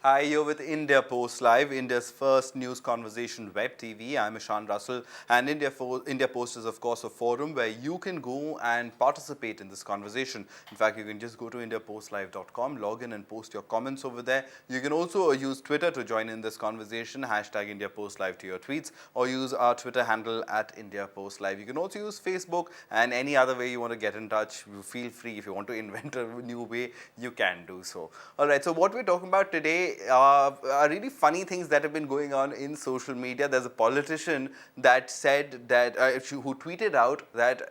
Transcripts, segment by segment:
Hi, you're with India Post Live, India's first news conversation web TV. I'm Ishan Russell, and India Post is, of course, a forum where you can go and participate in this conversation. In fact, you can just go to indiapostlive.com, log in and post your comments over there. You can also use Twitter to join in this conversation, hashtag India Post Live to your tweets, or use our Twitter handle at India Post Live. You can also use Facebook and any other way you want to get in touch. Feel free. If you want to invent a new way, you can do so. All right, so what we're talking about today are really funny things that have been going on in social media. There's a politician that said that, who tweeted out that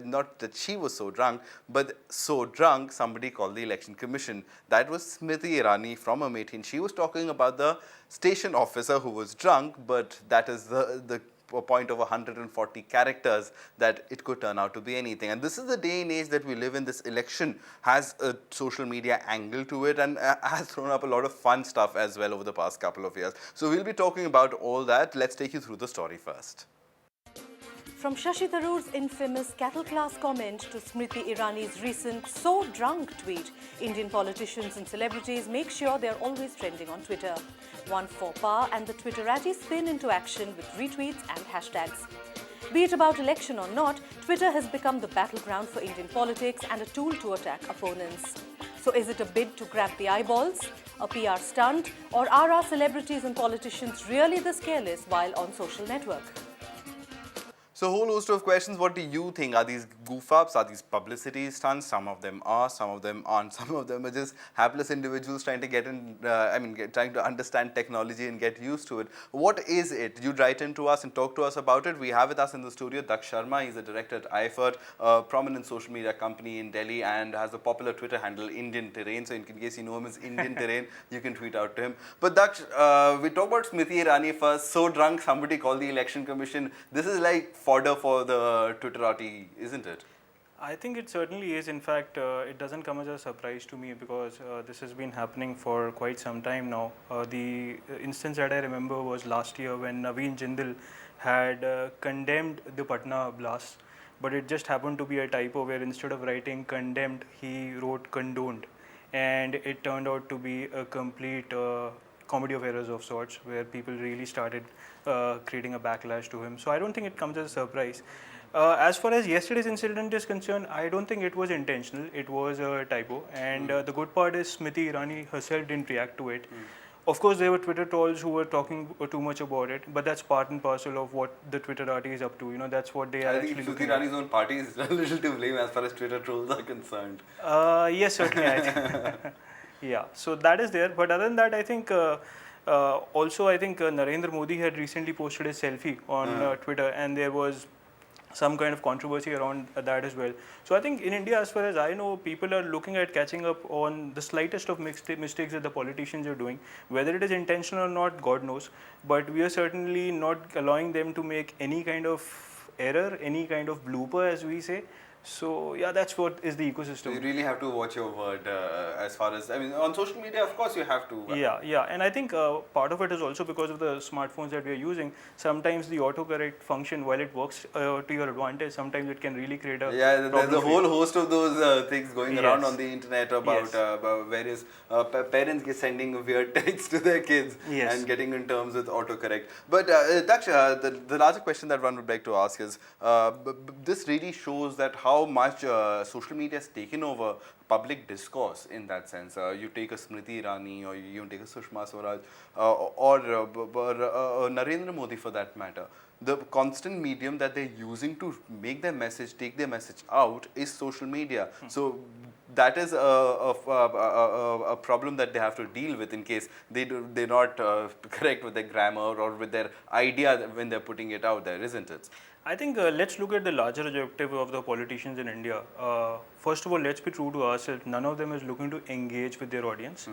not that she was so drunk, but so drunk, somebody called the Election Commission. That was Smriti Irani from Amethi, and she was talking about the station officer who was drunk, but that is the a point of 140 characters that it could turn out to be anything. And this is the day and age that we live in. This election has a social media angle to it and has thrown up a lot of fun stuff as well over the past couple of years. So we'll be talking about all that. Let's take you through the story first. From Shashi Tharoor's infamous cattle class comment to Smriti Irani's recent "so drunk" tweet, Indian politicians and celebrities make sure they're always trending on Twitter. One faux pas and the Twitterati spin into action with retweets and hashtags. Be it about election or not, Twitter has become the battleground for Indian politics and a tool to attack opponents. So is it a bid to grab the eyeballs, a PR stunt, or are our celebrities and politicians really this careless while on social network? So a whole host of questions. What do you think? Are these goof-ups? Are these publicity stunts? Some of them are, some of them aren't. Some of them are just hapless individuals trying to get in, trying to understand technology and get used to it. What is it? You write into us and talk to us about it. We have with us in the studio Daksh Sharma. He's a director at iFert, a prominent social media company in Delhi, and has a popular Twitter handle, Indian Terrain. So in case you know him as Indian Terrain, you can tweet out to him. But Daksh, we talk about Smriti Irani first. So drunk, somebody called the Election Commission. This is like fodder for the Twitterati, isn't it? I think it certainly is. In fact, it doesn't come as a surprise to me because this has been happening for quite some time now. The instance that I remember was last year when Naveen Jindal had condemned the Patna blast, but it just happened to be a typo where instead of writing condemned, he wrote condoned, and it turned out to be a complete comedy of errors of sorts, where people really started creating a backlash to him. So I don't think it comes as a surprise. As far as yesterday's incident is concerned, I don't think it was intentional. It was a typo, and the good part is Smriti Irani herself didn't react to it. Of course, there were Twitter trolls who were talking too much about it, but that's part and parcel of what the Twitterati is up to. You know, that's what they are actually looking at. I think Smriti Irani's own party is a little to blame as far as Twitter trolls are concerned. Yes, certainly, I think. Yeah, so that is there. But other than that, I think also I think Narendra Modi had recently posted a selfie on Twitter, and there was some kind of controversy around that as well. So I think in India, as far as I know, people are looking at catching up on the slightest of mistakes that the politicians are doing. Whether it is intentional or not, God knows. But we are certainly not allowing them to make any kind of error, any kind of blooper, as we say. So yeah, that's what is the ecosystem. So you really have to watch your word as far as, on social media, of course you have to. Yeah, and I think part of it is also because of the smartphones that we are using. Sometimes the autocorrect function, while it works to your advantage, sometimes it can really create a there's a whole host of those things going around on the internet about, various parents sending weird texts to their kids and getting in terms with autocorrect. But Daksh, the larger question that one would like to ask is, this really shows that how much social media has taken over public discourse in that sense. You take a Smriti Irani, or you take a Sushma Swaraj, or Narendra Modi for that matter. The constant medium that they're using to make their message, take their message out, is social media. So that is a problem that they have to deal with in case they're not correct with their grammar or with their idea when they're putting it out there, isn't it? I think let's look at the larger objective of the politicians in India. First of all, let's be true to ourselves. None of them is looking to engage with their audience.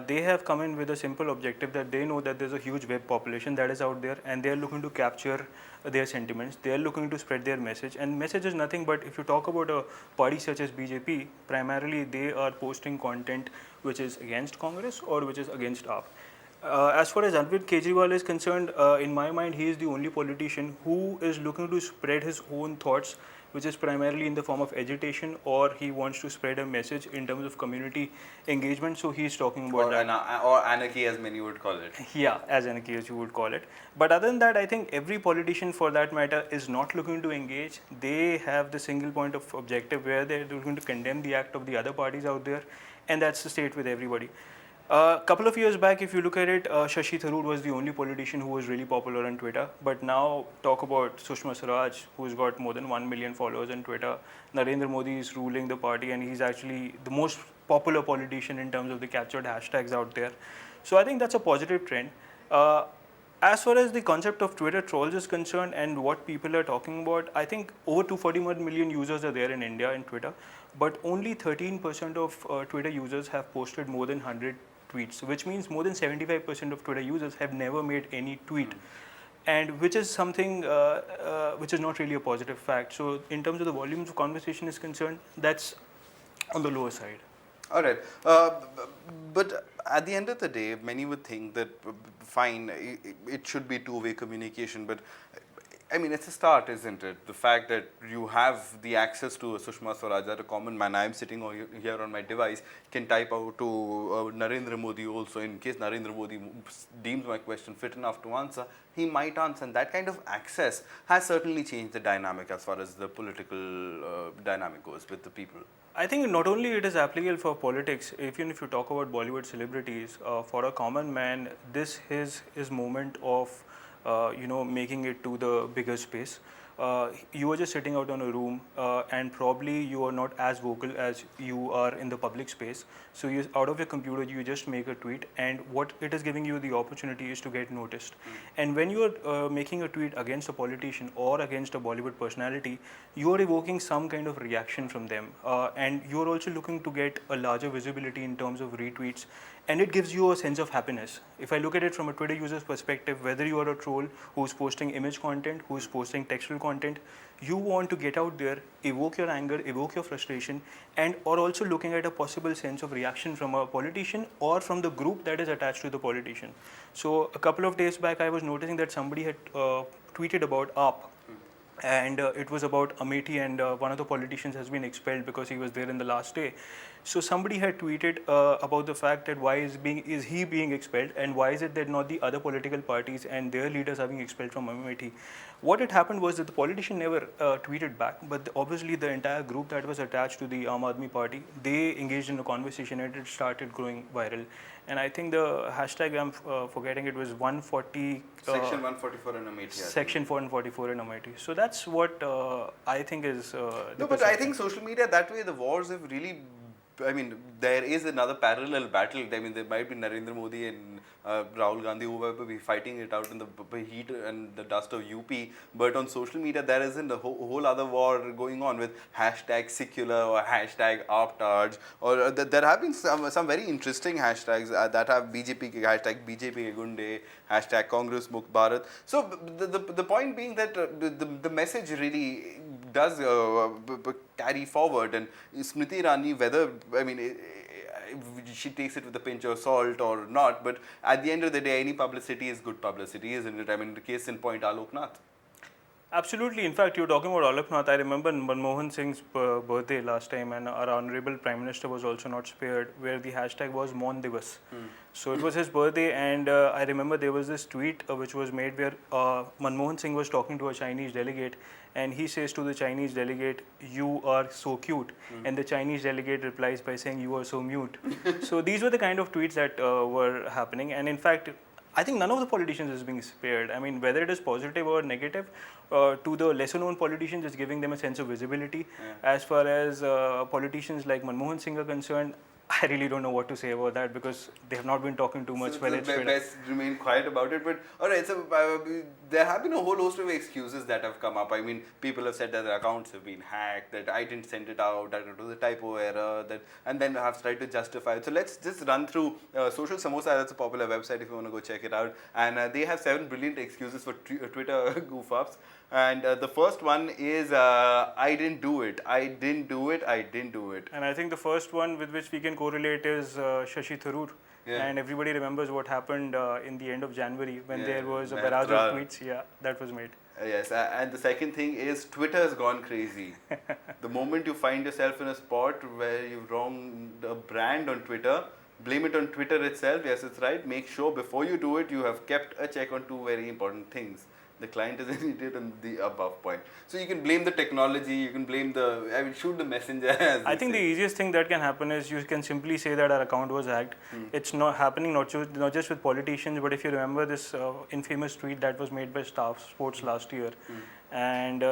They have come in with a simple objective that they know that there's a huge web population that is out there, and they are looking to capture their sentiments. They are looking to spread their message, and message is nothing but, if you talk about a party such as BJP, primarily they are posting content which is against Congress or which is against AAP. As far as Arvind Kejriwal is concerned, in my mind, he is the only politician who is looking to spread his own thoughts which is primarily in the form of agitation, or he wants to spread a message in terms of community engagement. So he's talking about that. Or anarchy, as many would call it. Yeah, as an case you would call it. But other than that, I think every politician for that matter is not looking to engage. They have the single point of objective where they're looking to condemn the act of the other parties out there, and that's the state with everybody. A couple of years back, if you look at it, Shashi Tharoor was the only politician who was really popular on Twitter. But now, talk about Sushma Swaraj, who's got more than 1 million followers on Twitter. Narendra Modi is ruling the party, and he's actually the most popular politician in terms of the captured hashtags out there. So I think that's a positive trend. As far as the concept of Twitter trolls is concerned and what people are talking about, I think over 241 million users are there in India in Twitter, but only 13% of Twitter users have posted more than 100 tweets, which means more than 75% of Twitter users have never made any tweet. And which is something which is not really a positive fact. So in terms of the volumes of conversation is concerned, that's on the lower side. All right. But at the end of the day, many would think that, fine, it should be two-way communication, but I mean, it's a start, isn't it? The fact that you have the access to Sushma Swaraj, that a common man, I'm sitting here on my device, can type out to Narendra Modi also. In case Narendra Modi deems my question fit enough to answer, he might answer. And that kind of access has certainly changed the dynamic as far as the political dynamic goes with the people. I think not only it is applicable for politics, even if you talk about Bollywood celebrities, for a common man, this is his moment of making it to the bigger space. You are just sitting out on a room and probably you are not as vocal as you are in the public space. So you, out of your computer, you just make a tweet, and what it is giving you the opportunity is to get noticed. And when you are making a tweet against a politician or against a Bollywood personality, you are evoking some kind of reaction from them. And you are also looking to get a larger visibility in terms of retweets, and it gives you a sense of happiness. If I look at it from a Twitter user's perspective, whether you are a troll who's posting image content, who's posting textual content, you want to get out there, evoke your anger, evoke your frustration, and or also looking at a possible sense of reaction from a politician or from the group that is attached to the politician. So a couple of days back, I was noticing that somebody had tweeted about AAP. And it was about Amethi, and one of the politicians has been expelled because he was there in the last day. So somebody had tweeted about the fact that why is he being expelled, and why is it that not the other political parties and their leaders are being expelled from Amethi. What had happened was that the politician never tweeted back, but obviously the entire group that was attached to the Aam Aadmi Party, they engaged in a conversation and it started going viral. And I think the hashtag, I'm forgetting, it was 140. Section 144 in Amethi. Section 144 in Amethi. So that's what I think is. No, but I think social media, that way, the wars have really. I mean, there is another parallel battle. I mean, there might be Narendra Modi and Rahul Gandhi who will be fighting it out in the heat and the dust of UP. But on social media, there isn't a whole other war going on with hashtag secular or hashtag Aptaj. Or there have been some very interesting hashtags that have BJP, hashtag BJP Gunde, hashtag Congress Mukht Bharat. So the point being that the message really does carry forward, and Smriti Irani, whether, I mean, she takes it with a pinch of salt or not, but at the end of the day, any publicity is good publicity, isn't it? I mean, the case in point, Alok Nath. Absolutely. In fact, you're talking about Alok Nath. I remember Manmohan Singh's birthday last time, and our Honorable Prime Minister was also not spared, where the hashtag was Maun Divas. So it was his birthday, and I remember there was this tweet which was made where Manmohan Singh was talking to a Chinese delegate, and he says to the Chinese delegate, "You are so cute," and the Chinese delegate replies by saying, "You are so mute." So these were the kind of tweets that were happening, and in fact, I think none of the politicians is being spared. I mean, whether it is positive or negative, to the lesser known politicians, it's giving them a sense of visibility. Yeah. As far as politicians like Manmohan Singh are concerned, I really don't know what to say about that, because they have not been talking too much. So best remain quiet about it. But all right, so there have been a whole host of excuses that have come up. I mean, people have said that their accounts have been hacked, that I didn't send it out, that it was a typo error, and then have tried to justify it. So let's just run through Social Samosa. That's a popular website if you want to go check it out. And they have 7 brilliant excuses for Twitter goof ups. And the first one is, I didn't do it. I didn't do it. I didn't do it. And I think the first one with which we can correlate is Shashi Tharoor. and everybody remembers what happened in the end of January when there was a Mehta. barrage of tweets. Yeah, that was made. Yes, and the second thing is Twitter has gone crazy. The moment you find yourself in a spot where you've wronged a brand on Twitter, blame it on Twitter itself. Yes, it's right. Make sure before you do it, you have kept a check on two very important things. The client is an idiot and the above point. So you can blame the technology, you can blame shoot the messenger. As I think the easiest thing that can happen is you can simply say that our account was hacked. It's not happening not just with politicians, but if you remember this infamous tweet that was made by Staff Sports last year, and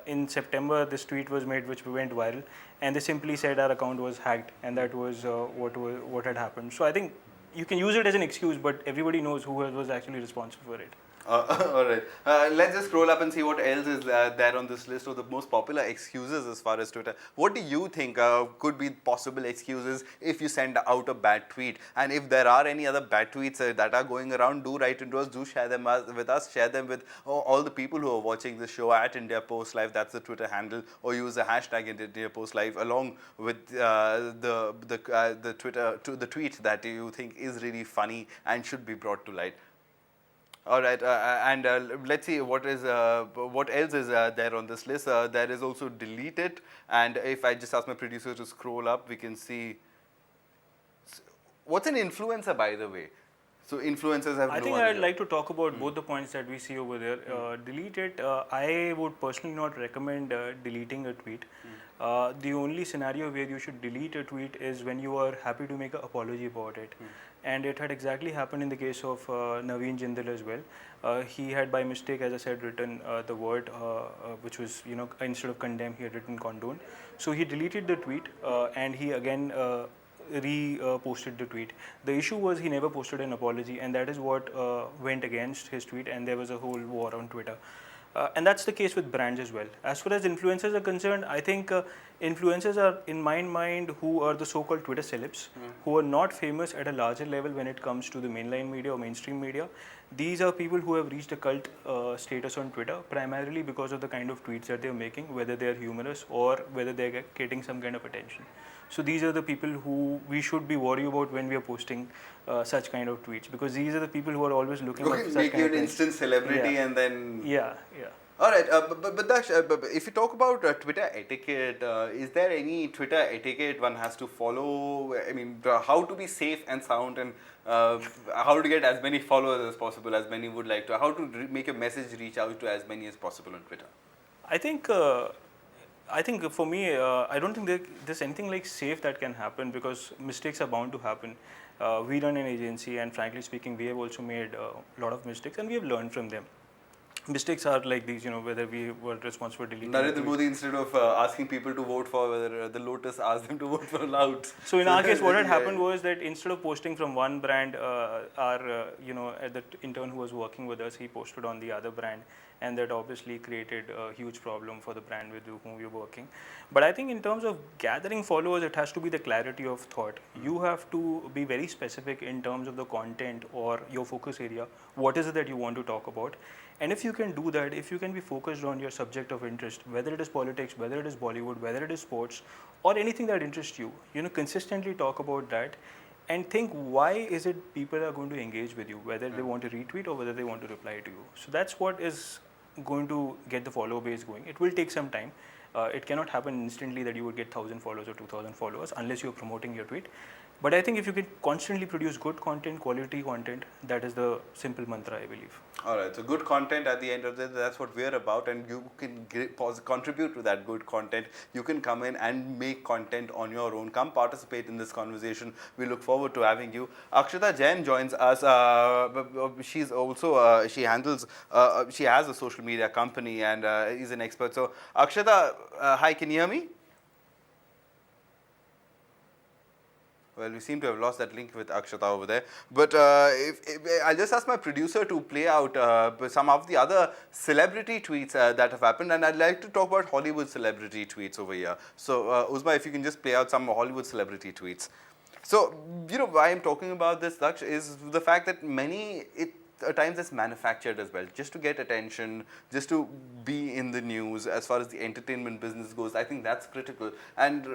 in September this tweet was made which went viral, and they simply said our account was hacked, and that was what had happened. So I think you can use it as an excuse, but everybody knows who was actually responsible for it. All right. Let's just scroll up and see what else is there on this list of the most popular excuses as far as Twitter. What do you think could be possible excuses if you send out a bad tweet? And if there are any other bad tweets that are going around, do write into us, do share them with us, share them with all the people who are watching the show at India Post Live. That's the Twitter handle, or use the hashtag India Post Live along with the tweet that you think is really funny and should be brought to light. All right, and let's see what else is there on this list. There is also delete it, and if I just ask my producer to scroll up, we can see what's an influencer, by the way. So influencers have. I think I'd like to talk about both the points that we see over there. Delete it. I would personally not recommend deleting a tweet. The only scenario where you should delete a tweet is when you are happy to make an apology about it. And it had exactly happened in the case of Naveen Jindal as well. He had by mistake, as I said, written the word which was, instead of condemn, he had written condone. So he deleted the tweet and he again reposted the tweet. The issue was he never posted an apology, and that is what went against his tweet, and there was a whole war on Twitter. And that's the case with brands as well. As far as influencers are concerned, I think influencers are, in my mind, who are the so-called Twitter celebs, who are not famous at a larger level when it comes to the mainline media or mainstream media. These are people who have reached a cult status on Twitter, primarily because of the kind of tweets that they're making, whether they're humorous or whether they're getting some kind of attention. So these are the people who we should be worried about when we are posting such kind of tweets, because these are the people who are always looking at such make kind you of an instant celebrity and then. Yeah. All right, but Daksh, if you talk about Twitter etiquette, is there any Twitter etiquette one has to follow? I mean, how to be safe and sound, and how to get as many followers as possible, as many would like to, how to make a message reach out to as many as possible on Twitter? I think for me, I don't think there's anything like safe that can happen, because mistakes are bound to happen. We run an agency, and frankly speaking, we have also made a lot of mistakes, and we have learned from them. Mistakes are like these, whether we were responsible for deleting. Narendra Modi, instead of asking people to vote for whether the Lotus, asked them to vote for Loud. So in our case, what had happened was that instead of posting from one brand, the intern who was working with us, he posted on the other brand, and that obviously created a huge problem for the brand with whom we were working. But I think in terms of gathering followers, it has to be the clarity of thought. You have to be very specific in terms of the content or your focus area. What is it that you want to talk about? And if you can do that, if you can be focused on your subject of interest, whether it is politics, whether it is Bollywood, whether it is sports, or anything that interests you, consistently talk about that and think, why is it people are going to engage with you, whether they want to retweet or whether they want to reply to you. So that's what is going to get the follower base going. It will take some time. It cannot happen instantly that you would get 1,000 followers or 2,000 followers unless you're promoting your tweet. But I think if you can constantly produce good content, quality content, that is the simple mantra, I believe. All right, so good content at the end of the day, that's what we're about, and you can contribute to that good content. You can come in and make content on your own. Come participate in this conversation. We look forward to having you. Akshata Jain joins us. She's also, she has a social media company and is an expert. So Akshata, hi, can you hear me? Well, we seem to have lost that link with Akshata over there. But I'll just ask my producer to play out some of the other celebrity tweets that have happened. And I'd like to talk about Hollywood celebrity tweets over here. So, Uzma, if you can just play out some Hollywood celebrity tweets. So, why I'm talking about this, Daksh, is the fact that at times it's manufactured as well, just to get attention, just to be in the news. As far as the entertainment business goes, I think that's critical. And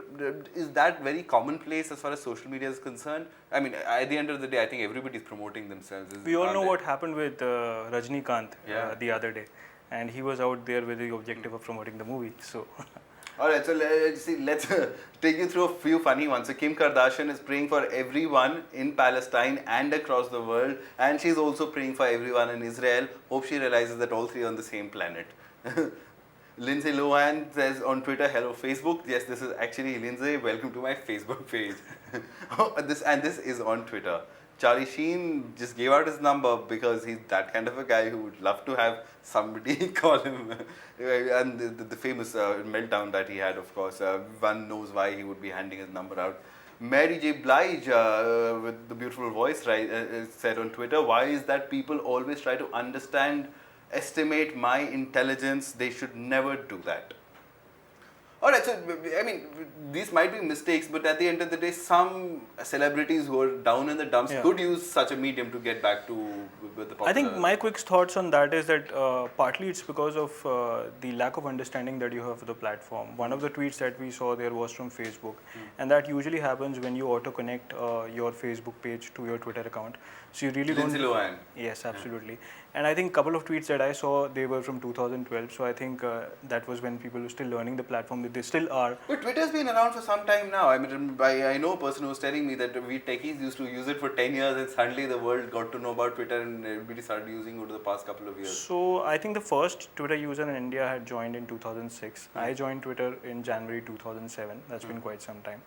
is that very commonplace as far as social media is concerned? I mean, at the end of the day, I think everybody's promoting themselves. We all know they? what happened with Rajnikant Yeah. the other day, and he was out there with the objective of promoting the movie. So. All right, so let's take you through a few funny ones. So Kim Kardashian is praying for everyone in Palestine and across the world, and she's also praying for everyone in Israel. Hope she realizes that all three are on the same planet. Lindsay Lohan says on Twitter, "Hello Facebook." Yes, this is actually Lindsay. Welcome to my Facebook page. This is on Twitter. Charlie Sheen just gave out his number because he's that kind of a guy who would love to have somebody call him. And the famous meltdown that he had, of course, one knows why he would be handing his number out. Mary J. Blige, with the beautiful voice, right, said on Twitter, "Why is that people always try to estimate my intelligence? They should never do that." All right, so I mean, these might be mistakes, but at the end of the day, some celebrities who are down in the dumps could use such a medium to get back to the popular. I think my quick thoughts on that is that partly it's because of the lack of understanding that you have for the platform. One of the tweets that we saw there was from Facebook, and that usually happens when you auto-connect your Facebook page to your Twitter account. So you really Lindsay Lohan. Yes, absolutely. And I think a couple of tweets that I saw, they were from 2012. So I think that was when people were still learning the platform, that they still are. But Twitter's been around for some time now. I mean, I know a person who was telling me that we techies used to use it for 10 years and suddenly the world got to know about Twitter and everybody started using it over the past couple of years. So I think the first Twitter user in India had joined in 2006. I joined Twitter in January 2007. That's been quite some time.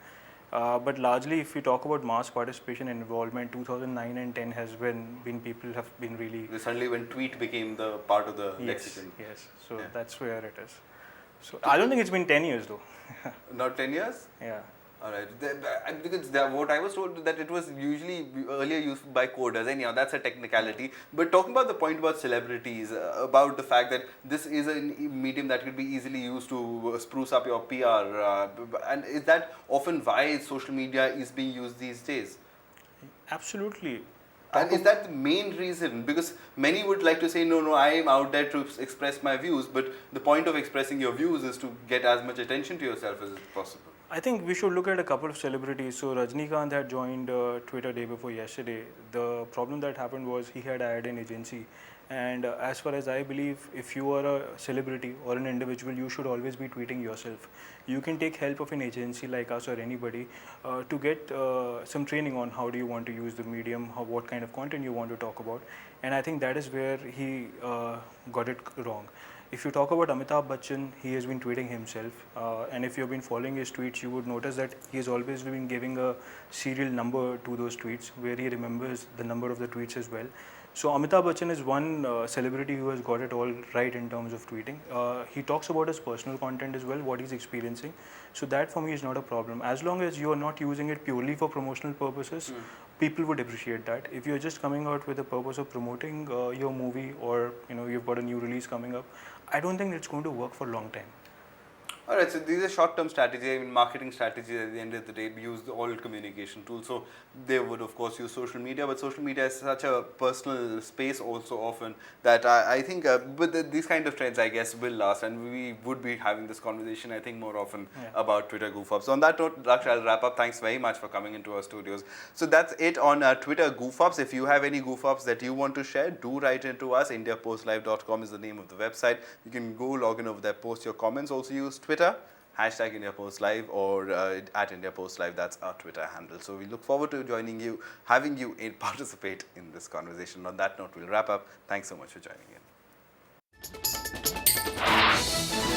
But largely, if we talk about mass participation and involvement, 2009 and 10 has been people have been really. Suddenly, when tweet became the part of the lexicon. Yes. So that's where it is. So I don't think it's been 10 years though. Not 10 years? Yeah. All right. Because what I was told that it was usually earlier used by coders. Anyhow, that's a technicality. But talking about the point about celebrities, about the fact that this is a medium that could be easily used to spruce up your PR, and is that often why social media is being used these days? Absolutely. And is that the main reason? Because many would like to say, no, I am out there to express my views, but the point of expressing your views is to get as much attention to yourself as possible. I think we should look at a couple of celebrities. So Rajnikant had joined Twitter day before yesterday. The problem that happened was he had hired an agency. And as far as I believe, if you are a celebrity or an individual, you should always be tweeting yourself. You can take help of an agency like us or anybody to get some training on how do you want to use the medium, what kind of content you want to talk about. And I think that is where he got it wrong. If you talk about Amitabh Bachchan, he has been tweeting himself. And if you've been following his tweets, you would notice that he has always been giving a serial number to those tweets where he remembers the number of the tweets as well. So Amitabh Bachchan is one celebrity who has got it all right in terms of tweeting. He talks about his personal content as well, what he's experiencing. So that for me is not a problem. As long as you are not using it purely for promotional purposes, people would appreciate that. If you're just coming out with the purpose of promoting your movie, or you've got a new release coming up, I don't think it's going to work for a long time. All right, so these are short-term strategies. I mean, marketing strategies at the end of the day use all communication tools. So they would, of course, use social media, but social media is such a personal space also often that I think these kind of trends, I guess, will last, and we would be having this conversation, I think, more often about Twitter Goof Ups. So on that note, Laksh, I'll wrap up. Thanks very much for coming into our studios. So that's it on Twitter Goof Ups. If you have any Goof Ups that you want to share, do write into us. IndiaPostLive.com is the name of the website. You can go log in over there, post your comments. Also use Twitter. Hashtag IndiaPostLive or at IndiaPostLive, that's our Twitter handle. So we look forward to joining you, having you participate in this conversation. On that note, we'll wrap up. Thanks so much for joining in.